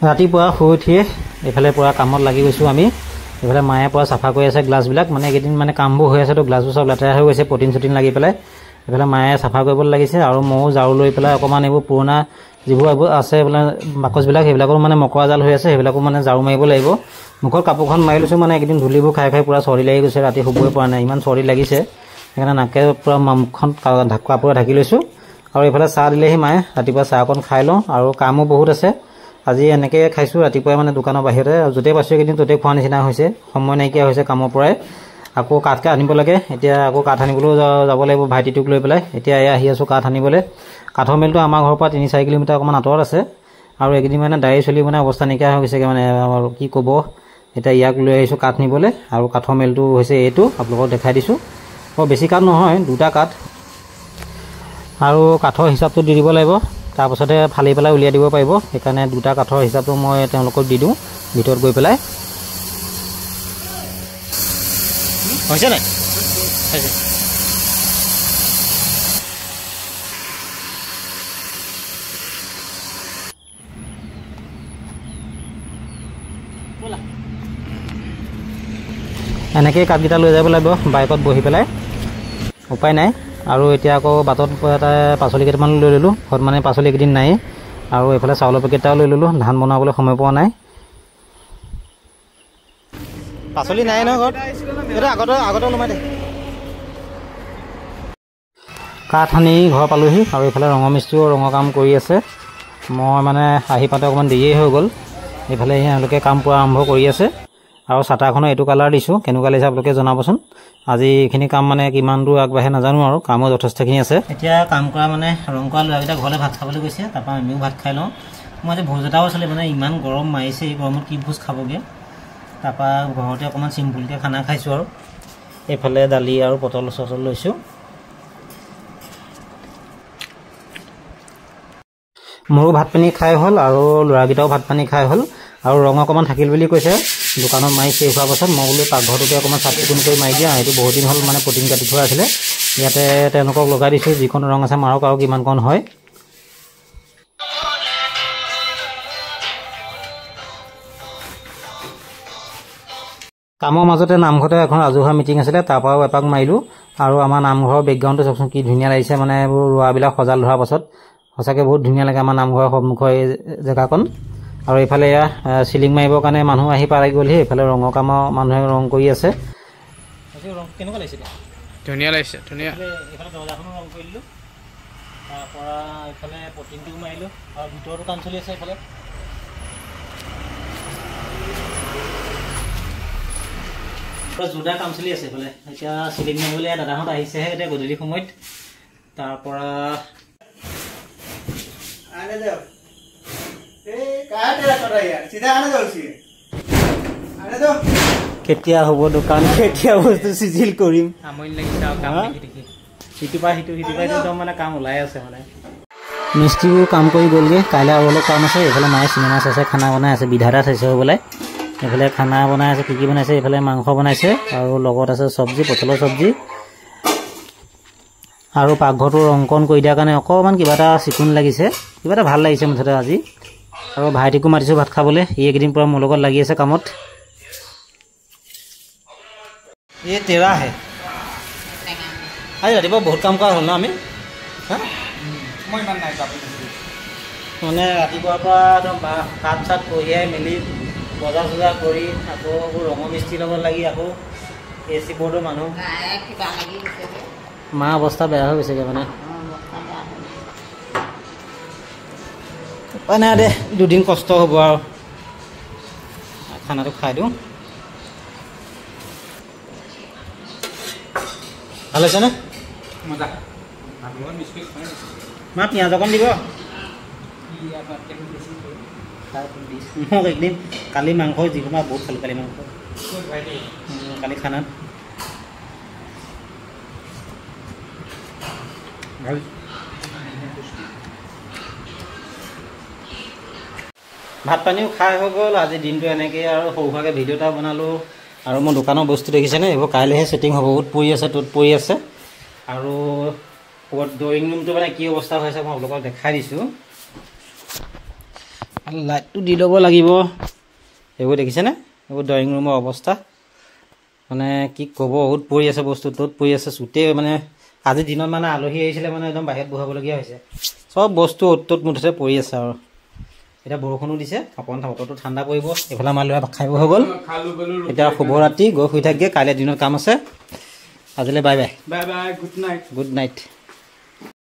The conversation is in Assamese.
ৰাতিপুৱা শুই উঠিয়ে এইফালে পুৰা কামত লাগি গৈছোঁ আমি। এইফালে মায়ে পুৰা চাফা কৰি আছে গ্লাছবিলাক, মানে এইকেইদিন মানে কামবোৰ হৈ আছে তো গ্লাছবোৰ চব লেতেৰা হৈ গৈছে, প্ৰটিন চটিন লাগি পেলাই। এইফালে মায়ে চাফা কৰিবলৈ লাগিছে আৰু ময়ো ঝাৰু লৈ পেলাই অকণমান এইবোৰ পুৰণা যিবোৰ আছে বোলে বাকচবিলাক সেইবিলাকো মানে মকৰা জাল হৈ আছে, সেইবিলাকো মানে ঝাৰু মাৰিব লাগিব। মুখত কাপোৰখন মাৰি লৈছোঁ, মানে এইকেইদিন ধূলিবোৰ খাই খাই পুৰা চৰ্দি লাগি গৈছে, ৰাতি শুবই পৰা নাই, ইমান চৰ্দি লাগিছে। সেইকাৰণে নাকে পুৰা মুখখন কাপোৰে ঢাকি লৈছোঁ। আৰু এইফালে চাহ দিলেহি মায়ে, ৰাতিপুৱা চাহ অকণ খাই লওঁ। আৰু কামো বহুত আছে, আজি এনেকৈ খাইছোঁ ৰাতিপুৱাই মানে দোকানৰ বাহিৰতে, য'তেই পাইছোঁ এইকেইদিন ত'তেই খোৱা নিচিনা হৈছে, সময় নাইকিয়া হৈছে কামৰ পৰাই। আকৌ কাঠ আনিব লাগে, এতিয়া আকৌ কাঠ আনিবলৈও যাব লাগিব ভাইটিটোক লৈ পেলাই। এতিয়া আহি আছোঁ কাঠ আনিবলৈ। কাঠৰ মিলটো আমাৰ ঘৰৰ পৰা 3-4 কিলোমিটাৰ অকণমান আঁতৰত আছে। আৰু এইকেইদিন মানে দাড়ি চলি মানে অৱস্থা নাইকিয়া হৈ গৈছেগৈ, মানে কি ক'ব। এতিয়া ইয়াক লৈ আহিছোঁ কাঠ নিবলৈ। আৰু কাঠৰ মিলটো হৈছে এইটো, আপোনালোকক দেখাই দিছোঁ। বৰ বেছি কাঠ নহয়, 2টা কাঠ। আৰু কাঠৰ হিচাপটো দি দিব লাগিব, তাৰপাছতে ফালি পেলাই উলিয়াই দিব পাৰিব। সেইকাৰণে 2টা কাঠৰ হিচাপটো মই তেওঁলোকক দি দিওঁ ভিতৰত গৈ পেলাই। হৈছে নাই? হৈছে। এনেকৈয়ে কাঠকেইটা লৈ যাব লাগিব বাইকত বহি পেলাই, উপায় নাই। আৰু এতিয়া আকৌ বাটত এটা পাচলি কেইটামান লৈ ল'লোঁ, ঘৰত মানে পাচলি কেইদিন নাই। আৰু এইফালে চাউলৰ পেকেট এটাও লৈ ল'লোঁ, ধান বনাবলৈ সময় পোৱা নাই। পাচলি নাই নহয় ঘৰত, এইটো আগতে ওলমাই দে। কাঠ আনি ঘৰ পালোহি, আৰু এইফালে ৰঙৰ মিস্ত্ৰীও ৰঙৰ কাম কৰি আছে। মই মানে আহি পাওঁতে অকণমান দেৰিয়ে হৈ গ'ল। এইফালে তেওঁলোকে কাম পুৰা আৰম্ভ কৰি আছে। আৰু চাটাৰখনৰ এইটো কালাৰ দিছোঁ, কেনেকুৱা লাগিছে আপোনালোকে জনাবচোন। আজি এইখিনি কাম মানে কিমান দূৰ আগবাঢ়ে নাজানো, আৰু কামো যথেষ্টখিনি আছে। এতিয়া কাম কৰা মানে ৰং কৰা ল'ৰাকেইটা ঘৰলৈ ভাত খাবলৈ গৈছে, তাৰপৰা আমিও ভাত খাই লওঁ। মই আজি ভোজ এটাও আছিলে, মানে ইমান গৰম মাৰিছে, এই গৰমত কি ভোজ খাবগৈ। তাৰপৰা ঘৰতে অকণমান চিম্পুলকৈ খানা খাইছোঁ। আৰু এইফালে দালি আৰু পটল চটল লৈছোঁ। মোৰো ভাত পানী খাই হ'ল, আৰু ল'ৰাকেইটাও ভাত পানী খাই হ'ল। আৰু ৰং অকণমান থাকিল বুলি কৈছে দোকানত মাৰি শেষ হোৱাৰ পাছত। মই বোলো পাকঘৰটোতে অকণমান চাফ চিকুণ কৰি মাৰি দিয়া, এইটো বহুত দিন হ'ল মানে প্ৰটিন কাটি থোৱা আছিলে। ইয়াতে তেওঁলোকক লগাই দিছোঁ, যিখন ৰং আছে মাৰক আৰু কিমানকণ হয়। কামৰ মাজতে নামঘৰতে এখন ৰাজহুৱা মিটিং আছিলে, তাৰপৰাও এপাক মাৰিলোঁ। আৰু আমাৰ নামঘৰৰ বেকগ্ৰাউণ্ডটো চাওকচোন কি ধুনীয়া লাগিছে, মানে এইবোৰ ৰোৱাবিলাক সজাল ধৰাৰ পাছত সঁচাকৈ বহুত ধুনীয়া লাগে আমাৰ নামঘৰৰ সন্মুখৰ এই জেগাকণ। আৰু এইফালে এয়া চিলিং মাৰিবৰ কাৰণে মানুহ আহি পাই গ'লহি। এইফালে ৰঙৰ কামৰ মানুহে ৰং কৰি আছে। ৰং কেনেকুৱা লাগিছিলে? ধুনীয়া লাগিছে, ধুনীয়া। এইফালে দৰ্জাখনো ৰং কৰি দিলোঁ, তাৰপৰা এইফালে প্ৰটিনটোও মাৰিলোঁ, আৰু ভিতৰতো কাম চলি আছে। এইফালে জোৰদাৰ কাম চলি আছে। এইফালে এতিয়া চিলিং মাৰিবলৈ দাদাহঁত আহিছেহে এতিয়া গধূলি সময়ত। তাৰপৰা কেতিয়া হ'ব দোকান, কেতিয়া বস্তু চিজিল কৰিম, আমনি লাগিছে আৰু কাম দেখি। সিটোৰ পৰা সিটো একদম মানে কাম ওলাই আছে। মানে মিস্ত্ৰীবোৰ কাম কৰি গ'লগৈ, কাইলৈ আৰু অলপ কাম আছে। এইফালে মায়ে চিনেমা চাইছে, খানা বনাই আছে, বিধাতা চাইছে হ'বলৈ। এইফালে খানা বনাই আছে, কি বনাইছে, এইফালে মাংস বনাইছে, আৰু লগত আছে চব্জি, পটলৰ চব্জি। আৰু পাকঘৰটো ৰংকন কৰি দিয়াৰ কাৰণে অকণমান কিবা এটা চিকুণ লাগিছে, কিবা এটা ভাল লাগিছে মুঠতে আজি। আৰু ভাইটিকো মাতিছোঁ ভাত খাবলৈ, এইকেইদিন পৰা মোৰ লগত লাগি আছে কামত। এই তেৰা হে আজি ৰাতিপুৱা বহুত কাম কৰা হ'ল ন আমি। মই ইমান নাই মানে ৰাতিপুৱাৰ পৰা একদম কাঠ চাঠ কঢ়িয়াই মেলি বজাৰ চজাৰ কৰি আকৌ ৰঙৰ মিস্ত্ৰীৰ লগত লাগি আকৌ AC বৰ্ডৰ মানুহ মা অৱস্থা বেয়া হৈ গৈছেগৈ। মানে উপায় নাই দে, দুদিন কষ্ট হ'ব আৰু। খানাটো খাই দিওঁ। ভাল হৈছেনে? মা পিঁয়াজ অকণ দিব। মোক একদিন কালি মাংস যিকোনো বহুত খালোঁ, কালি মাংস কালি খানাত ভাল। ভাত পানীও খাই হৈ গ'ল। আজি দিনটো এনেকৈ আৰু সৰু সুৰাকৈ ভিডিঅ' এটা বনালোঁ। আৰু মোৰ দোকানৰ বস্তু দেখিছেনে, এইবোৰ কাইলৈহে ছেটিং হ'ব। বহুত পৰি আছে, ত'ত পৰি আছে। আৰু ড্ৰয়িং ৰুমটো মানে কি অৱস্থা হৈ আছে মই আপোনালোকক দেখাই দিছোঁ। লাইটটো দি ল'ব লাগিব এইবোৰ দেখিছেনে এইবোৰ ড্ৰয়িং ৰুমৰ অৱস্থা মানে কি ক'ব বহুত পৰি আছে বস্তু ত'ত পৰি আছে চুটেই মানে আজি দিনত মানে আলহী আহিছিলে মানে একদম বাহিৰত বহাবলগীয়া হৈছে চব বস্তু অ'ত মুঠতে পৰি আছে আৰু এতিয়া বৰষুণো দিছে অকণ বতৰটো ঠাণ্ডা পৰিব এইফালে আমাৰ ল'ৰা খাই হৈ গ'ল এতিয়া শুভৰাত্ৰি গৈ শুই থাকগে কাইলৈ দিনত কাম আছে আজিলৈ bye bye bye bye good night good night